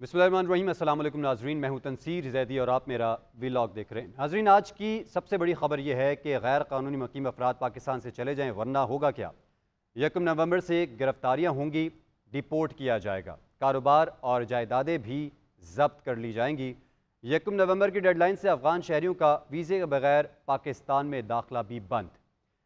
बिस्मिल्लाहिर्रहमानिर्रहीम। अस्सलाम वालेकुम नाज़रीन, मैं हूं तनसीर ज़ैदी और आप मेरा व्लॉग देख रहे हैं। नाज़रीन, आज की सबसे बड़ी खबर यह है कि गैर कानूनी मुकीम अफराद पाकिस्तान से चले जाएँ, वरना होगा क्या। 1 नवंबर से गिरफ्तारियाँ होंगी, डिपोर्ट किया जाएगा, कारोबार और जायदादें भी जब्त कर ली जाएंगी। 1 नवंबर की डेडलाइन से अफगान शहरियों का वीज़े के बगैर पाकिस्तान में दाखिला भी बंद।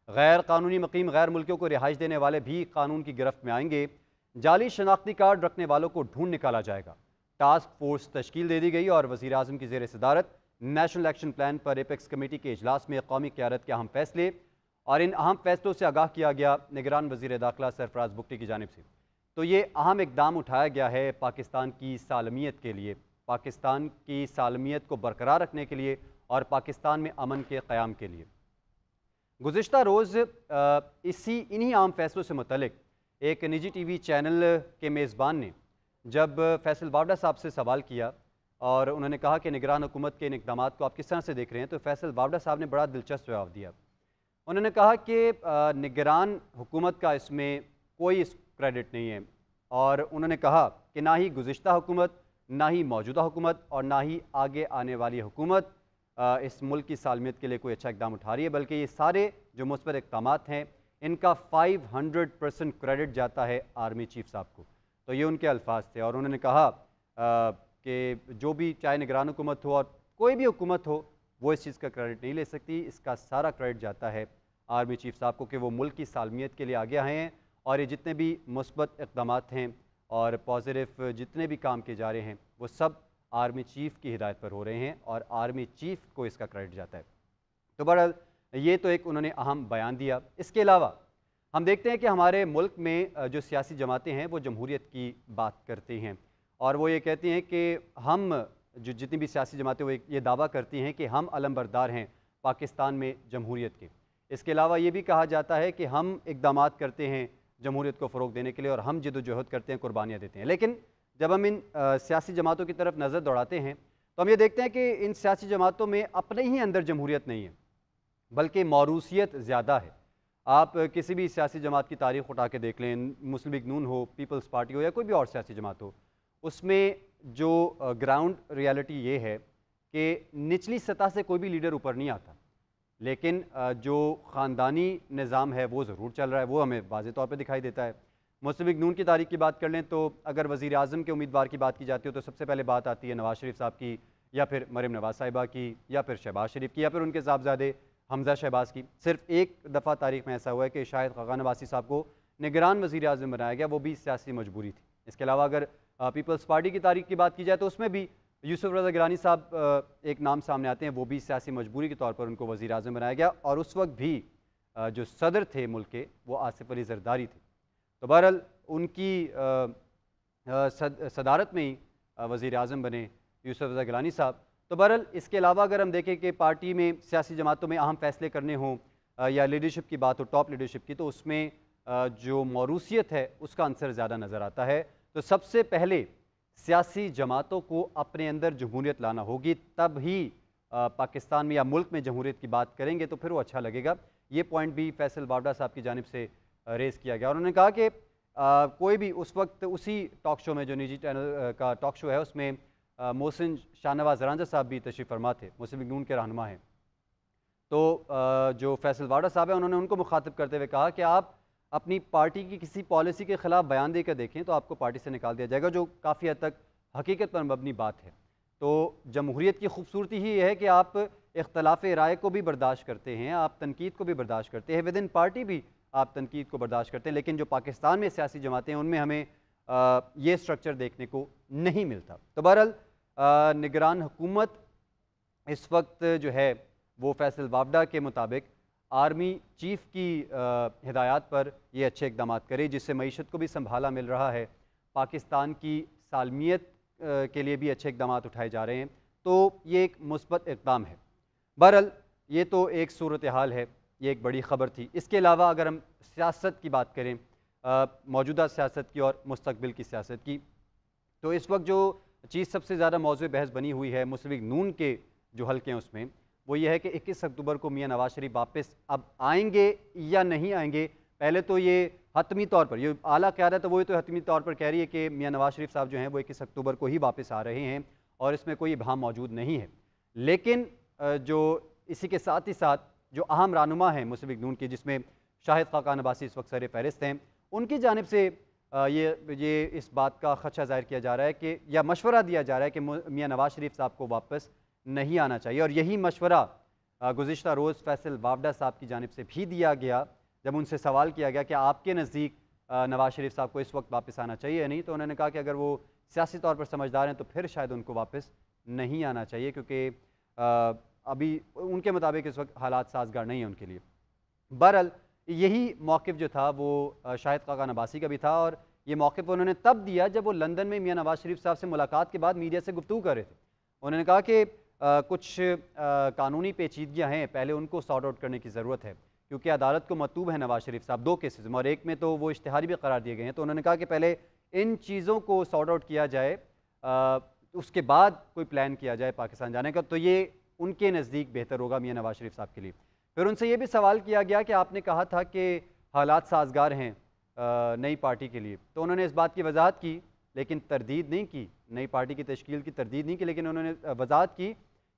गैर कानूनी मुकीम गैर मुल्कियों को रिहाइश देने वाले भी कानून की गिरफ्त में आएंगे। जाली शनाख्ती कार्ड रखने वालों को ढूंढ निकाला जाएगा। टास्क फोर्स तश्कील दे दी गई और वज़ीर आज़म की ज़ेर सदारत नेशनल एक्शन प्लान पर एपेक्स कमेटी के इजलास में कौमी क़यादत के अहम फैसले और इन अहम फैसलों से आगाह किया गया निगरान वज़ीर दाखिला सरफराज बुगटी की जानिब से। तो ये अहम इकदाम उठाया गया है पाकिस्तान की सालमियत के लिए, पाकिस्तान की सालमियत को बरकरार रखने के लिए और पाकिस्तान में अमन के क़याम के लिए। गुज़िश्ता रोज़ इन्हीं आम फैसलों से मुतल्लिक एक निजी टीवी चैनल के मेज़बान ने जब फैसल वावडा साहब से सवाल किया और उन्होंने कहा कि निगरान हुकूमत के इन इक़दाम को आप किस तरह से देख रहे हैं, तो फैसल वावडा साहब ने बड़ा दिलचस्प जवाब दिया। उन्होंने कहा कि निगरान हुकूमत का इसमें कोई क्रेडिट नहीं है और उन्होंने कहा कि ना ही गुज़िश्ता हुकूमत, ना ही मौजूदा हुकूमत और ना ही आगे आने वाली हुकूमत इस मुल्क की सालमियत के लिए कोई अच्छा इक़दाम उठा रही है, बल्कि ये सारे जो मुस्बत इक़दाम हैं इनका 500% क्रेडिट जाता है आर्मी चीफ साहब को। तो ये उनके अल्फाज थे और उन्होंने कहा कि जो भी चाहे निगरान हुकूमत हो और कोई भी हुकूमत हो, वो इस चीज़ का क्रेडिट नहीं ले सकती। इसका सारा क्रेडिट जाता है आर्मी चीफ साहब को कि वो मुल्क की सालमियत के लिए आगे आए हैं और ये जितने भी मुस्बत इक़दाम हैं और पॉजिटिव जितने भी काम किए जा रहे हैं वो सब आर्मी चीफ की हिदायत पर हो रहे हैं और आर्मी चीफ को इसका क्रेडिट जाता है। तो बहरहाल ये तो एक उन्होंने अहम बयान दिया। इसके अलावा हम देखते हैं कि हमारे मुल्क में जो सियासी जमातें हैं वो जमहूरियत की बात करती हैं और वो ये कहती हैं कि हम जो जितनी भी सियासी जमातें वो ये दावा करती हैं कि हम अलमबरदार हैं पाकिस्तान में जमहूरियत के। इसके अलावा ये भी कहा जाता है कि हम इक़दाम करते हैं जमहूरियत को फ़रोग़ देने के लिए और हम जिद्दोजहद करते हैं, कुर्बानियाँ देते हैं। लेकिन जब हम इन सियासी जमातों की तरफ नज़र दौड़ाते हैं तो हम ये देखते हैं कि इन सियासी जमातों में अपने ही अंदर जमहूरियत नहीं है, बल्कि मौरूसियत ज़्यादा है। आप किसी भी सियासी जमात की तारीख़ उठा के देख लें, मुस्लिम लीग नून हो, पीपल्स पार्टी हो या कोई भी और सियासी जमात हो, उसमें जो ग्राउंड रियलिटी ये है कि निचली सतह से कोई भी लीडर ऊपर नहीं आता, लेकिन जो ख़ानदानी निज़ाम है वो ज़रूर चल रहा है, वो हमें वाज़ेह तौर पर दिखाई देता है। मुस्लिम लीग नून की तारीख़ की बात कर लें तो अगर वज़ीर आज़म के उम्मीदवार की बात की जाती हो तो सबसे पहले बात आती है नवाज़ शरीफ साहब की या फिर मरीम नवाज़ साहिबा की या फिर शहबाज शरीफ की या फिर उनके साहबजादे हमजा शहबाज की। सिर्फ एक दफ़ा तारीख़ में ऐसा हुआ है कि शायद ख़ाक़ान नवासी साहब को निगरान वज़ीर आज़म बनाया गया, वो भी सियासी मजबूरी थी। इसके अलावा अगर पीपल्स पार्टी की तारीख़ की बात की जाए तो उसमें भी यूसुफ रज़ा गिलानी साहब एक नाम सामने आते हैं, वो भी सियासी मजबूरी के तौर पर उनको वज़ीर आज़म बनाया गया और उस वक्त भी जो सदर थे मुल्क के वो आसिफ अली ज़रदारी थे। तो बहरहाल उनकी सदारत में ही वज़ीर आज़म बने यूसुफ रज़ा गिलानी साहब। तो बहरहाल इसके अलावा अगर हम देखें कि पार्टी में सियासी जमातों में अहम फैसले करने हों या लीडरशिप की बात हो, टॉप लीडरशिप की, तो उसमें जो मौरूसियत है उसका अंसर ज़्यादा नज़र आता है। तो सबसे पहले सियासी जमातों को अपने अंदर जमहूरियत लाना होगी, तब ही पाकिस्तान में या मुल्क में जमहूरियत की बात करेंगे तो फिर वो अच्छा लगेगा। ये पॉइंट भी फैसल वावडा साहब की जानिब से रेज़ किया गया और उन्होंने कहा कि कोई भी उस वक्त उसी टॉक शो में जो निजी चैनल का टॉक शो है उसमें मोहसिन शाहनवाज रांझा साहब भी तशरीफ़ फरमा थे, मुस्लिम लीग नून के रहनुमा हैं। तो जो फैसल वावडा साहब है उन्होंने उनको मुखातिब करते हुए कहा कि आप अपनी पार्टी की किसी पॉलिसी के ख़िलाफ़ बयान देकर देखें तो आपको पार्टी से निकाल दिया जाएगा, जो काफ़ी हद तक हकीकत पर मबनी बात है। तो जमहूरियत की खूबसूरती ही है कि आप इख्तलाफ राय को भी बर्दाश्त करते हैं, आप तनकीद को भी बर्दाश्त करते हैं, विद इन पार्टी भी आप तनकीद को बर्दाश्त करते हैं। लेकिन जो पाकिस्तान में सियासी जमातें हैं उनमें हमें ये स्ट्रक्चर देखने को नहीं मिलता। तो बहरहाल निगरान हुकूमत इस वक्त जो है वो फैसल वावडा के मुताबिक आर्मी चीफ की हिदायत पर ये अच्छे इक़दाम करे, जिससे मईशत को भी संभाला मिल रहा है, पाकिस्तान की सालमियत के लिए भी अच्छे इक़दाम उठाए जा रहे हैं। तो ये एक मुस्बत इक़दाम है। बहरहाल ये तो एक सूरत हाल है, ये एक बड़ी ख़बर थी। इसके अलावा अगर हम सियासत की बात करें, मौजूदा सियासत की और मुस्तक़बिल की सियासत की, तो इस वक्त जो चीज़ सबसे ज़्यादा मौज़ूअ बहस बनी हुई है मुस्लिम लीग नून के जो हल्के हैं उसमें, वो ये है कि 21 अक्टूबर को मियां नवाज शरीफ वापस अब आएंगे या नहीं आएंगे। पहले तो ये हतमी तौर पर, ये आला क़यादत है वो तो हतमी तौर पर कह रही है कि मियां नवाज शरीफ साहब जो हैं वो 21 अक्टूबर को ही वापस आ रहे हैं और इसमें कोई इबहम मौजूद नहीं है। लेकिन जो इसी के साथ ही साथ जो अहम रहनुमा हैं मुस्लिम लीग नून की, जिसमें शाहिद खाकान अब्बासी इस वक्त सर फहरिस्त हैं, उनकी जानिब से ये इस बात का खदशा ज़ाहिर किया जा रहा है कि, या मशवरा दिया जा रहा है कि मियां नवाज शरीफ साहब को वापस नहीं आना चाहिए। और यही मशवरा गुज़िश्ता रोज़ फैसल वावडा साहब की जानिब से भी दिया गया जब उनसे सवाल किया गया कि आपके नज़दीक नवाज शरीफ साहब को इस वक्त वापस आना चाहिए या नहीं, तो उन्होंने कहा कि अगर वो सियासी तौर पर समझदार हैं तो फिर शायद उनको वापस नहीं आना चाहिए, क्योंकि अभी उनके मुताबिक इस वक्त हालात साजगार नहीं है उनके लिए। बहरहाल यही मौक़िफ़ जो था वो शाहिद खाकान अब्बासी का भी था, और ये मौक़िफ़ उन्होंने तब दिया जब वो लंदन में मियां नवाज शरीफ साहब से मुलाकात के बाद मीडिया से गुफ्तगू कर रहे थे। उन्होंने कहा कि कुछ कानूनी पेचीदगियाँ हैं, पहले उनको सॉर्ट आउट करने की ज़रूरत है, क्योंकि अदालत को मतूब है नवाज शरीफ साहब 2 केसेस में, और एक में तो वो इश्तिहारी भी करार दिए गए हैं। तो उन्होंने कहा कि पहले इन चीज़ों को सॉर्ट आउट किया जाए, उसके बाद कोई प्लान किया जाए पाकिस्तान जाने का, तो ये उनके नज़दीक बेहतर होगा मियां नवाज शरीफ साहब के लिए। फिर उनसे ये भी सवाल किया गया कि आपने कहा था कि हालात साजगार हैं नई पार्टी के लिए, तो उन्होंने इस बात की वजाहत की, लेकिन तरदीद नहीं की, नई पार्टी की तश्कील की तरदीद नहीं की, लेकिन उन्होंने वजाहत की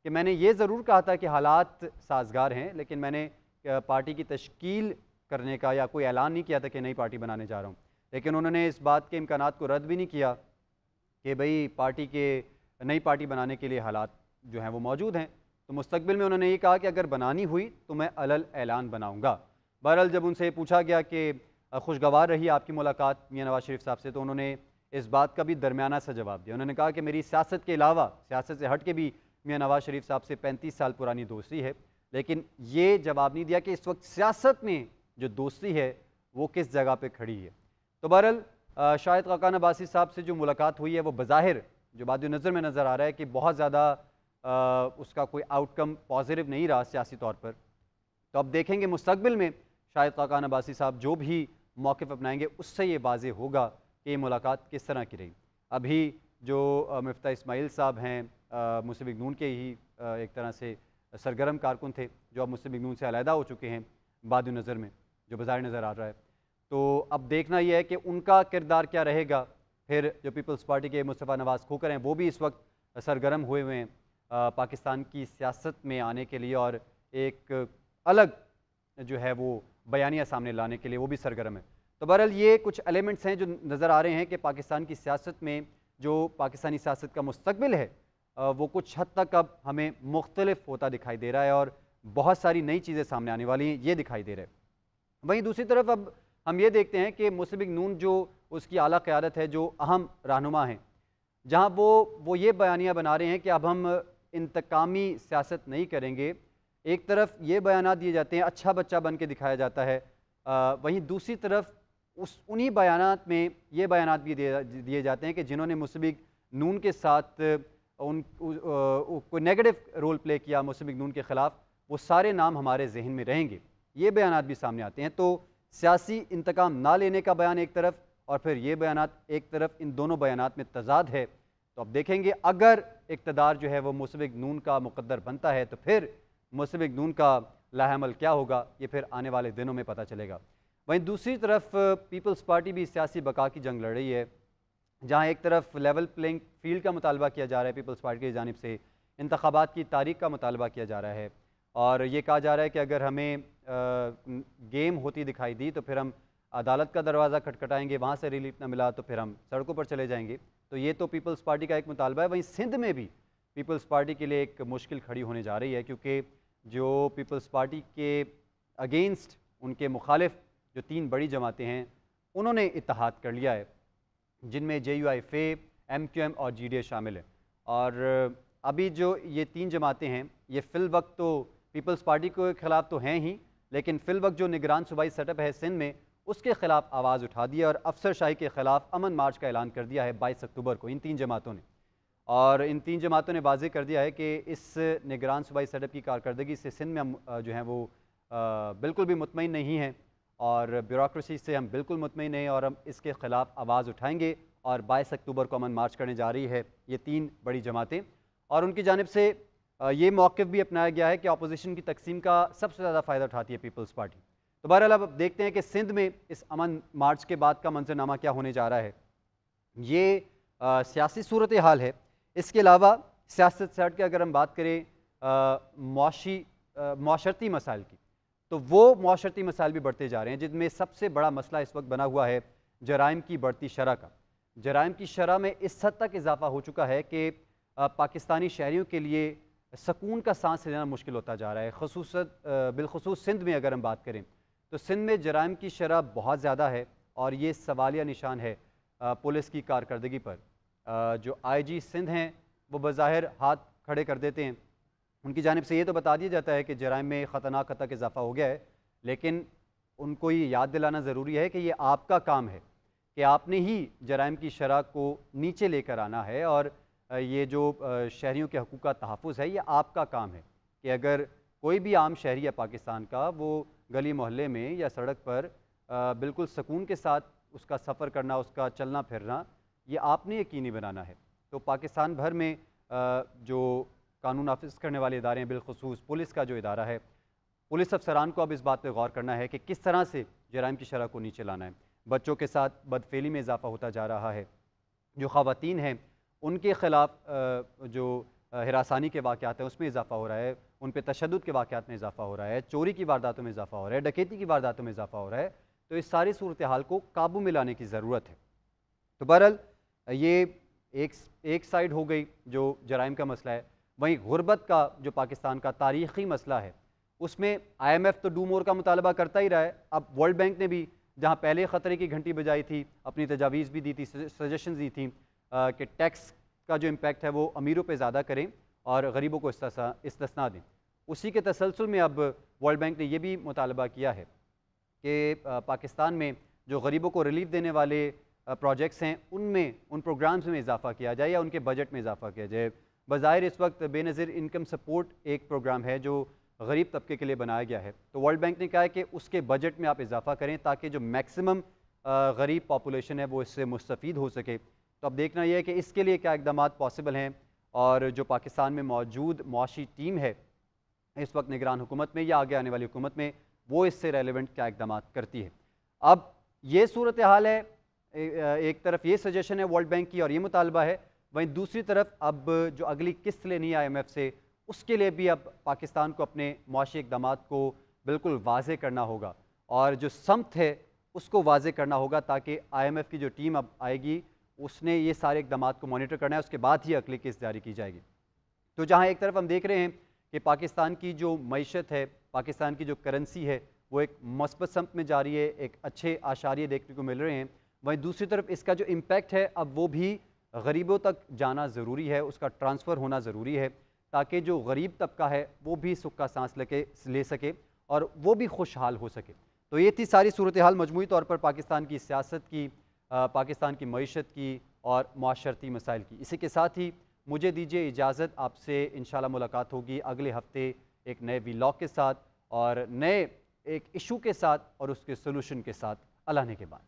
कि मैंने ये ज़रूर कहा था कि हालात साजगार हैं, लेकिन मैंने पार्टी की तश्कील करने का या कोई ऐलान नहीं किया था कि नई पार्टी बनाने जा रहा हूँ। लेकिन उन्होंने इस बात के इम्कानात को रद्द भी नहीं किया कि भाई पार्टी के नई पार्टी बनाने के लिए हालात जो हैं वो मौजूद हैं। तो मुस्तकबिल में उन्होंने ये कहा कि अगर बनानी हुई तो मैं अलल ऐलान बनाऊँगा। बहरहाल जब उनसे पूछा गया कि खुशगवार रही आपकी मुलाकात मियां नवाज शरीफ साहब से, तो उन्होंने इस बात का भी दरमियाना सा जवाब दिया। उन्होंने कहा कि मेरी सियासत के अलावा, सियासत से हट के भी मियां नवाज शरीफ साहब से 35 साल पुरानी दोस्ती है, लेकिन ये जवाब नहीं दिया कि इस वक्त सियासत में जो दोस्ती है वो किस जगह पे खड़ी है। तो बहरहाल शाहिद खाकान अब्बासी साहब से जो मुलाकात हुई है वो बज़ाहिर जो बाद नज़र में नज़र आ रहा है कि बहुत ज़्यादा उसका कोई आउटकम पॉजिटिव नहीं रहा सियासी तौर पर। तो अब देखेंगे मुस्तकबिल में शाहिद खाकान अब्बासी साहब जो भी मौक़िफ़ अपनाएंगे उससे ये वाज़े होगा कि ये मुलाकात किस तरह की रही। अभी जो मिफ्ता इस्माइल साहब हैं मुस्लिम लीग नून के ही एक तरह से सरगर्म कारकुन थे, जो अब मुस्लिम लीग नून से अलहदा हो चुके हैं बाद नज़र में, जो बज़ाहिर नज़र आ रहा है। तो अब देखना यह है कि उनका किरदार क्या रहेगा। फिर जो पीपल्स पार्टी के मुस्तफ़ा नवाज़ खोकर हैं वो भी इस वक्त सरगर्म हुए हुए हैं पाकिस्तान की सियासत में आने के लिए, और एक अलग जो है वो बयानिया सामने लाने के लिए वो भी सरगर्म है। तो बहरहाल ये कुछ एलिमेंट्स हैं जो नज़र आ रहे हैं कि पाकिस्तान की सियासत में जो पाकिस्तानी सियासत का मुस्तकबिल है वो कुछ हद तक अब हमें मुख्तलिफ होता दिखाई दे रहा है, और बहुत सारी नई चीज़ें सामने आने वाली हैं ये दिखाई दे रहा है। वहीं दूसरी तरफ अब हम ये देखते हैं कि मुस्लिम लीग नून जो उसकी आला क़यादत है, जो अहम रहनुमा हैं, जहाँ वो ये बयानियाँ बना रहे हैं कि अब हम इंतकामी सियासत नहीं करेंगे। एक तरफ ये बयानात दिए जाते हैं, अच्छा बच्चा बन के दिखाया जाता है, वहीं दूसरी तरफ उन्हीं बयानात में ये बयानात भी दिए जाते हैं कि जिन्होंने मुस्लिम लीग नून के साथ कोई नेगेटिव रोल प्ले किया मुस्लिम लीग नून के ख़िलाफ़, वो सारे नाम हमारे जहन में रहेंगे। ये बयानात भी सामने आते हैं। तो सियासी इंतकाम ना लेने का बयान एक तरफ, और फिर ये बयानात एक तरफ, इन दोनों बयानात में तज़ाद है। तो अब देखेंगे अगर इक़्तिदार जो है वो मुस्लिम लीग नून का मुक़द्दर बनता है तो फिर मुस्लिम लीग नून का लाहेअमल क्या होगा, ये फिर आने वाले दिनों में पता चलेगा। वहीं दूसरी तरफ पीपल्स पार्टी भी सियासी बका की जंग लड़ रही है, जहाँ एक तरफ लेवल प्लेइंग फील्ड का मुतालबा किया जा रहा है पीपल्स पार्टी की जानिब से, इंतखाबात की तारीख का मुतालबा किया जा रहा है, और ये कहा जा रहा है कि अगर हमें गेम होती दिखाई दी तो फिर हम अदालत का दरवाज़ा खटखटाएंगे, वहाँ से रिलीफ ना मिला तो फिर हम सड़कों पर चले जाएंगे। तो ये तो पीपल्स पार्टी का एक मुतालबा है। वहीं सिंध में भी पीपल्स पार्टी के लिए एक मुश्किल खड़ी होने जा रही है, क्योंकि जो पीपल्स पार्टी के अगेंस्ट उनके मुखालिफ जो 3 बड़ी जमातें हैं उन्होंने इत्तेहाद कर लिया है, जिनमें JUIFA, MQM और GDA शामिल है। और अभी जो ये 3 जमातें हैं ये फ़िल वक्त तो पीपल्स पार्टी के ख़िलाफ़ तो हैं ही, लेकिन फ़िल वक्त जो निगरान सूबाई सेटअप है सिंध में उसके ख़िलाफ़ आवाज़ उठा दी है, और अफसरशाही के ख़िलाफ़ अमन मार्च का ऐलान कर दिया है 22 अक्टूबर को इन 3 जमातों ने। और इन 3 जमातों ने वाज़ेह कर दिया है कि इस निगरान सूबाई सेटअप की कारकर्दगी से सिंध में हम जो हैं वो बिल्कुल भी मुतमईन नहीं हैं, और ब्यूरोक्रेसी से हम बिल्कुल मुतमईन नहीं, और हम इसके ख़िलाफ़ आवाज़ उठाएंगे। और 22 अक्टूबर को अमन मार्च करने जा रही है ये 3 बड़ी जमातें, और उनकी जानिब से ये मौक़िफ़ भी अपनाया गया है कि अपोजिशन की तकसीम का सबसे ज़्यादा फ़ायदा उठाती है पीपल्स पार्टी। तो बहरहाल अब देखते हैं कि सिंध में इस अमन मार्च के बाद का मंजरनामा क्या होने जा रहा है। ये सियासी सूरत हाल है। इसके अलावा सियासत से हट के अगर हम बात करें माशरती मसाइल की, तो वो माशरती मसाइल भी बढ़ते जा रहे हैं, जिनमें सबसे बड़ा मसला इस वक्त बना हुआ है जराइम की बढ़ती शरह का। जराइम की शरह में इस हद तक इजाफा हो चुका है कि पाकिस्तानी शहरियों के लिए सकून का सांस लेना मुश्किल होता जा रहा है। बिलखुसूस सिंध में अगर हम बात करें तो सिंध में जराइम की शरह बहुत ज़्यादा है और ये सवालिया निशान है पुलिस की कारकर्दगी पर। जो IG सिंध हैं वो बज़ाहिर हाथ खड़े कर देते हैं, उनकी जानिब से ये तो बता दिया जाता है कि जराइम में ख़तरनाक हद तक इजाफा हो गया है, लेकिन उनको ये याद दिलाना ज़रूरी है कि ये आपका काम है कि आपने ही जराइम की शरह को नीचे लेकर आना है। और ये जो शहरियों के हकूक़ का तहफ़्फ़ुज़ है, ये आपका काम है कि अगर कोई भी आम शहरी है पाकिस्तान का, वो गली मोहल्ले में या सड़क पर बिल्कुल सुकून के साथ उसका सफ़र करना, उसका चलना फिरना, ये आपने यकीनी बनाना है। तो पाकिस्तान भर में जो कानून नाफिज करने वाले इदारे हैं, बिलखुसूस पुलिस का जो इदारा है, पुलिस अफसरान को अब इस बात पर गौर करना है कि किस तरह से जराइम की शरह को नीचे लाना है। बच्चों के साथ बदफेली में इजाफा होता जा रहा है। जो ख़वातीन हैं उनके ख़िलाफ़ जो हिरासानी के वाक़यात हैं उसमें इजाफा हो रहा है, उन पर तशद्दुद के वाक़यात में इजाफा हो रहा है, चोरी की वारदातों में इजाफा हो रहा है, डकैती की वारदातों में इजाफा हो रहा है। तो इस सारी सूरत हाल को काबू में लाने की ज़रूरत है। तो बहरहाल ये एक साइड हो गई जो जराइम का मसला है। वहीं गुर्बत का जो पाकिस्तान का तारीख़ी मसला है, उसमें IMF तो डू मोर का मुतालबा करता ही रहा है। अब वर्ल्ड बैंक ने भी जहाँ पहले ख़तरे की घंटी बजाई थी, अपनी तजावीज़ भी दी थी, सजेशंस दी थी कि टैक्स का जो इम्पैक्ट है वो अमीरों पे ज़्यादा करें और गरीबों को इस्तिस्ना दें। उसी के तसलसल में अब वर्ल्ड बैंक ने यह भी मुतालबा किया है कि पाकिस्तान में जो गरीबों को रिलीफ देने वाले प्रोजेक्ट्स हैं, उनमें उन प्रोग्राम्स में इजाफा किया जाए या उनके बजट में इजाफा किया जाए। बज़ाहिर इस वक्त बेनज़ीर इनकम सपोर्ट एक प्रोग्राम है जो गरीब तबके के लिए बनाया गया है। तो वर्ल्ड बैंक ने कहा है कि उसके बजट में आप इजाफा करें ताकि जो मैक्सिमम गरीब पॉपुलेशन है वो इससे मुस्तफ़ीद हो सके। तो अब देखना यह है कि इसके लिए क्या इक़दाम पॉसिबल हैं और जो पाकिस्तान में मौजूद मुआशी टीम है इस वक्त निगरान हुकूमत में या आगे आने वाली हुकूमत में, वो इससे रेलेवेंट क्या इक़दाम करती है। अब ये सूरत हाल है, एक तरफ ये सजेशन है वर्ल्ड बैंक की और ये मुतालबा है, वहीं दूसरी तरफ अब जो अगली किस्त लेनी है IMF से, उसके लिए भी अब पाकिस्तान को अपने मुआशी इक़दाम को बिल्कुल वाज़े करना होगा और जो समत है उसको वाज़े करना होगा ताकि IMF की जो टीम अब आएगी उसने ये सारे इक़दाम को मॉनिटर करना है, उसके बाद ही अगली किस्त जारी की जाएगी। तो जहाँ एक तरफ हम देख रहे हैं कि पाकिस्तान की जो मईशत है, पाकिस्तान की जो करेंसी है, वो एक मस्बत समत में जा रही है, एक अच्छे आशारिये देखने को मिल रहे हैं। वहीं दूसरी तरफ इसका जो इम्पैक्ट है अब वो भी गरीबों तक जाना ज़रूरी है, उसका ट्रांसफ़र होना ज़रूरी है ताकि जो गरीब तबका है वो भी सुख का सांस ले सके और वो भी खुशहाल हो सके। तो ये थी सारी सूरत हाल मजमूई तौर पर पाकिस्तान की सियासत की, पाकिस्तान की मईशत की और माशरती मसाइल की। इसी के साथ ही मुझे दीजिए इजाज़त, आपसे इंशाल्लाह मुलाकात होगी अगले हफ्ते एक नए व्लॉग के साथ और नए एक इशू के साथ और उसके सोल्यूशन के साथ। अल्लाह ने के बाद।